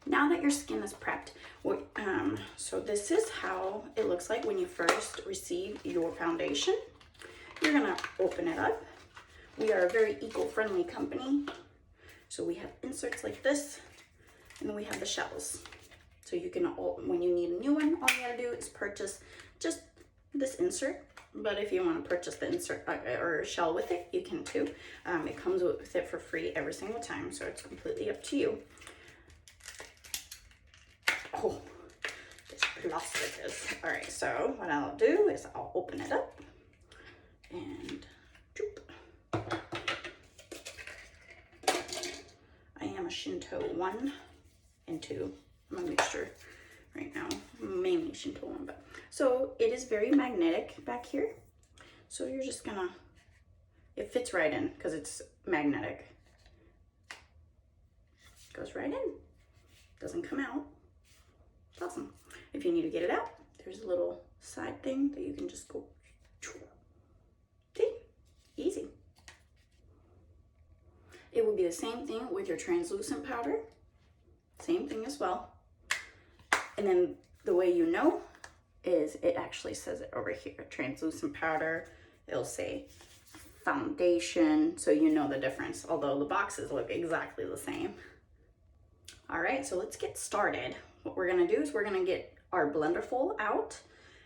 now that your skin is prepped, so this is how it looks like when you first receive your foundation. You're gonna open it up. We are a very eco-friendly company. So we have inserts like this, and then we have the shells. So you can, when you need a new one, all you gotta do is purchase just this insert. But if you want to purchase the insert or shell with it, you can too. It comes with it for free every single time, so it's completely up to you. Oh, this plastic is. All right, so what I'll do is I'll open it up and I am a Shinto 1 and 2. I'm a mixture right now, mainly Shinto 1, but so it is very magnetic back here. So you're just gonna, it fits right in because it's magnetic. Goes right in, doesn't come out. It's awesome. If you need to get it out, there's a little side thing that you can just go, see, easy. It will be the same thing with your translucent powder, same thing as well. And then the way you know is it actually says it over here, translucent powder. It'll say foundation, so you know the difference, although the boxes look exactly the same. All right, so let's get started. What we're gonna do is we're gonna get our blender full out,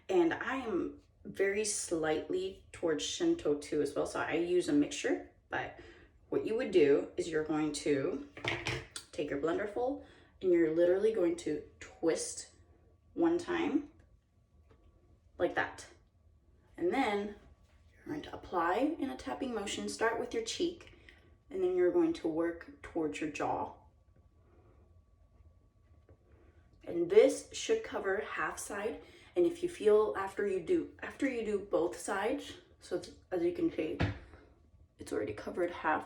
and I am very slightly towards Shinto 2 as well, so I use a mixture. But what you would do is you're going to take your blender full and you're literally going to twist one time like that, and then you're going to apply in a tapping motion. Start with your cheek, and then you're going to work towards your jaw. And this should cover half side. And if you feel after you do both sides, so as you can see, it's already covered half.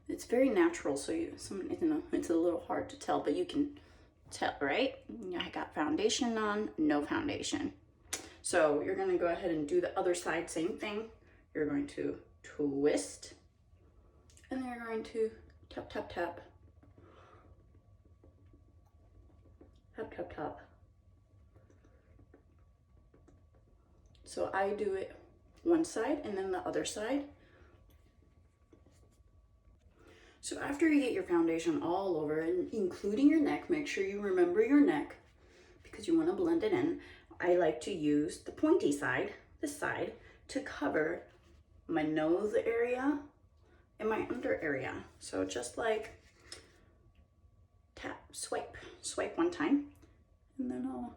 It's very natural, so it's a little hard to tell, but you can tell, right? I got foundation on, no foundation. So you're gonna go ahead and do the other side, same thing. You're going to twist, and then you're going to tap, tap, tap. Tap, tap, tap. So I do it one side and then the other side. So after you get your foundation all over, including your neck, make sure you remember your neck because you want to blend it in. I like to use the pointy side, this side, to cover my nose area and my under area. So just like tap, swipe one time, and then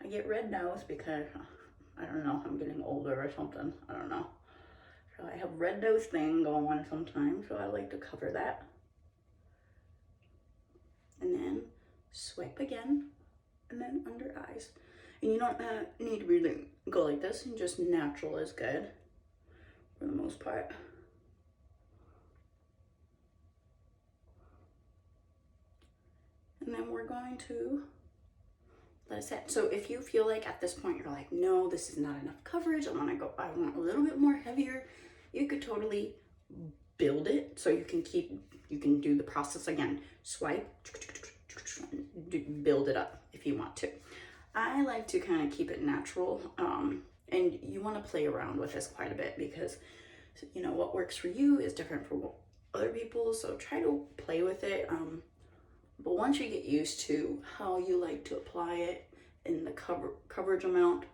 I get red nose because I don't know, I'm getting older or something, I don't know. So I have red nose thing going on sometimes, so I like to cover that. And then swipe again, and then under eyes. And you don't need to really go like this, and just natural is good for the most part. And then we're going to let it set. So if you feel like at this point you're like, no, this is not enough coverage, I want a little bit more heavier, you could totally build it. So you can do the process again. Swipe, build it up if you want to. I like to kind of keep it natural, and you want to play around with this quite a bit because you know what works for you is different for other people. So try to play with it. But once you get used to how you like to apply it and the coverage amount,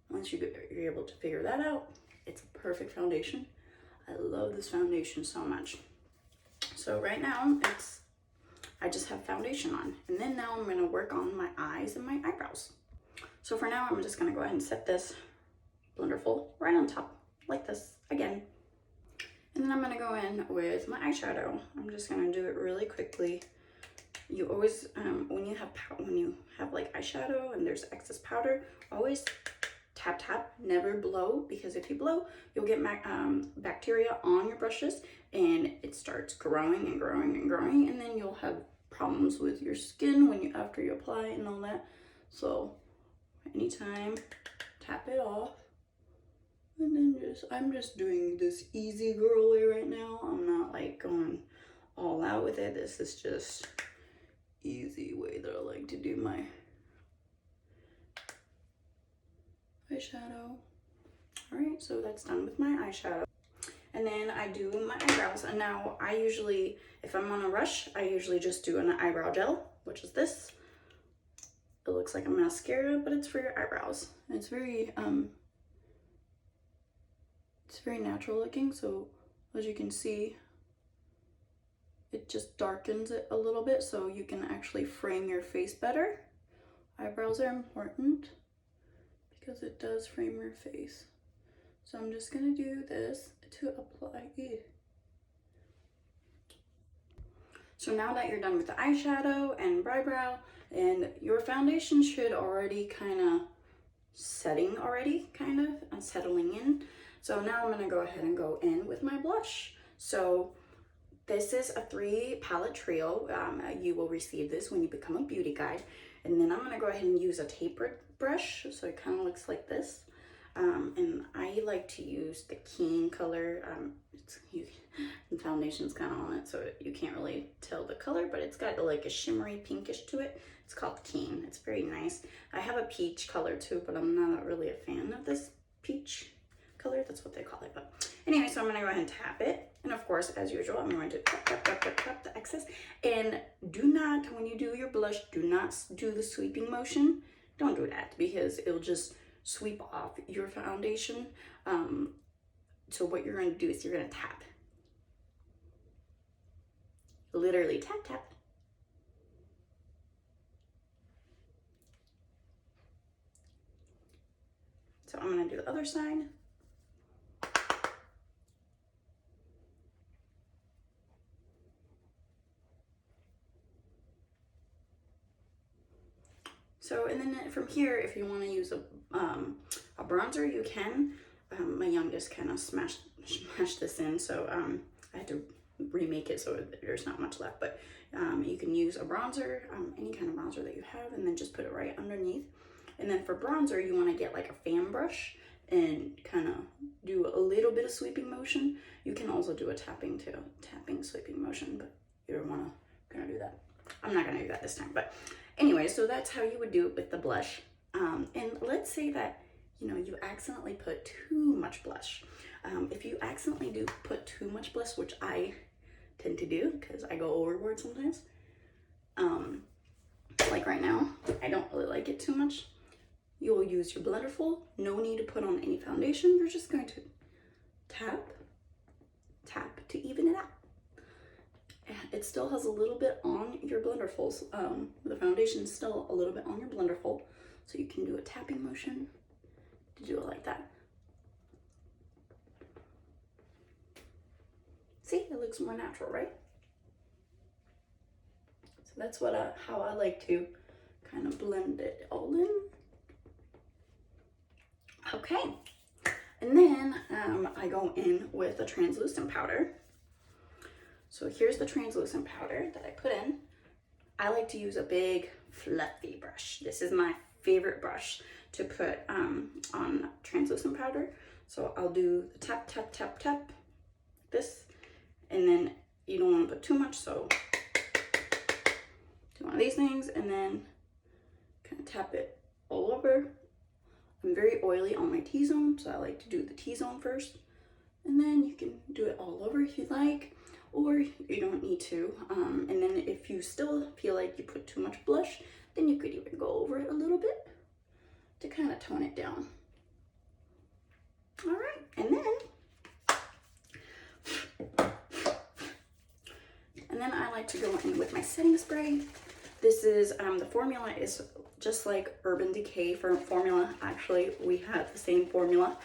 once you're able to figure that out, it's a perfect foundation. I love this foundation so much. So right now I just have foundation on, and then now I'm gonna work on my eyes and my eyebrows. So for now, I'm just gonna go ahead and set this blender full right on top like this again. And then I'm gonna go in with my eyeshadow. I'm just gonna do it really quickly. You always, when you have like eyeshadow and there's excess powder, always tap, tap, never blow, because if you blow, you'll get bacteria on your brushes and it starts growing and growing and growing, and then you'll have problems with your skin after you apply and all that. So anytime, tap it off I'm just doing this easy girl way right now. I'm not like going all out with it. This is just easy way that I like to do my eyeshadow. All right, so that's done with my eyeshadow. And then I do my eyebrows. And now I usually, if I'm on a rush, I usually just do an eyebrow gel, which is this. It looks like a mascara, but it's for your eyebrows. It's very natural looking. So as you can see, it just darkens it a little bit so you can actually frame your face better. Eyebrows are important because it does frame your face. So I'm just gonna do this to apply. So now that you're done with the eyeshadow and eyebrow, and your foundation should already kind of setting already, kind of, and settling in. So now I'm gonna go ahead and go in with my blush. So this is a 3 palette trio. You will receive this when you become a beauty guide. And then I'm gonna go ahead and use a tapered brush, so it kind of looks like this. And I like to use the Keen color. The foundation's kind of on it, so you can't really tell the color, but it's got like a shimmery pinkish to it. It's called Keen. It's very nice. I have a peach color too, but I'm not really a fan of this peach color. That's what they call it. But anyway, so I'm gonna go ahead and tap it. And of course, as usual, I'm going to tap the excess. And do not, when you do your blush, do not do the sweeping motion. Don't do that because it'll just sweep off your foundation. So what you're going to do is you're going to tap. Literally tap, tap. So I'm going to do the other side. So, and then from here, if you want to use a bronzer, you can. My youngest kind of smashed this in, so I had to remake it so there's not much left. But you can use a bronzer, any kind of bronzer that you have, and then just put it right underneath. And then for bronzer, you want to get like a fan brush and kind of do a little bit of sweeping motion. You can also do a tapping too, sweeping motion, but you don't want to do that. I'm not gonna do that this time, but anyway, so that's how you would do it with the blush. And let's say that you accidentally put too much blush. If you accidentally do put too much blush, which I tend to do because I go overboard sometimes, like right now, I don't really like it too much. You will use your blender full. No need to put on any foundation. You're just going to tap to even it out. It still has a little bit on your blender full. The foundation is still a little bit on your blender full, so you can do a tapping motion to do it like that. See, it looks more natural, right? So that's what how I like to kind of blend it all in. Okay, and then I go in with a translucent powder. So here's the translucent powder that I put in. I like to use a big fluffy brush. This is my favorite brush to put on translucent powder. So I'll do the tap, tap, tap, tap, this, and then you don't want to put too much, so do one of these things, and then kind of tap it all over. I'm very oily on my T-zone, so I like to do the T-zone first, and then you can do it all over if you like, or you don't need to. And then if you still feel like you put too much blush, then you could even go over it a little bit to kind of tone it down. All right, and then I like to go in with my setting spray. This is, the formula is just like Urban Decay formula. Actually, we have the same formula.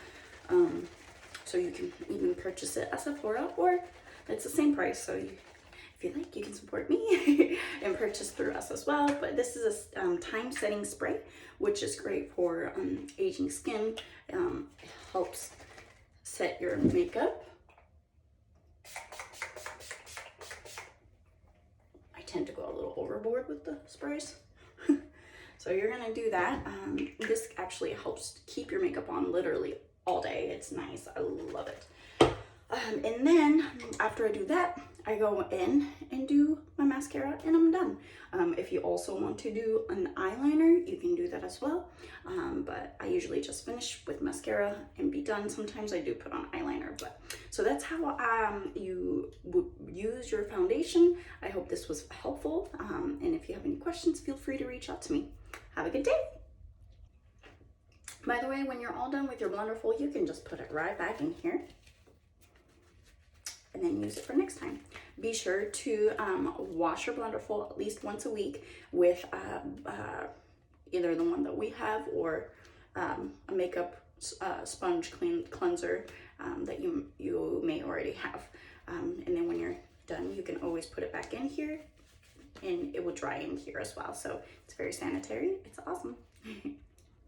So you can even purchase it at Sephora, or it's the same price. So if you like, you can support me and purchase through us as well. But this is a time setting spray, which is great for aging skin. It helps set your makeup. I tend to go a little overboard with the sprays. So you're gonna do that. This actually helps keep your makeup on literally all day. It's nice. I love it. And then after I do that, I go in and do my mascara and I'm done. If you also want to do an eyeliner, you can do that as well. But I usually just finish with mascara and be done. Sometimes I do put on eyeliner, but so that's how you would use your foundation. I hope this was helpful. And if you have any questions, feel free to reach out to me. Have a good day. By the way, when you're all done with your Blunderful, you can just put it right back in here and then use it for next time. Be sure to wash your Blunderful at least once a week with either the one that we have or a makeup sponge cleanser that you may already have. And then when you're done, you can always put it back in here and it will dry in here as well. So it's very sanitary. It's awesome.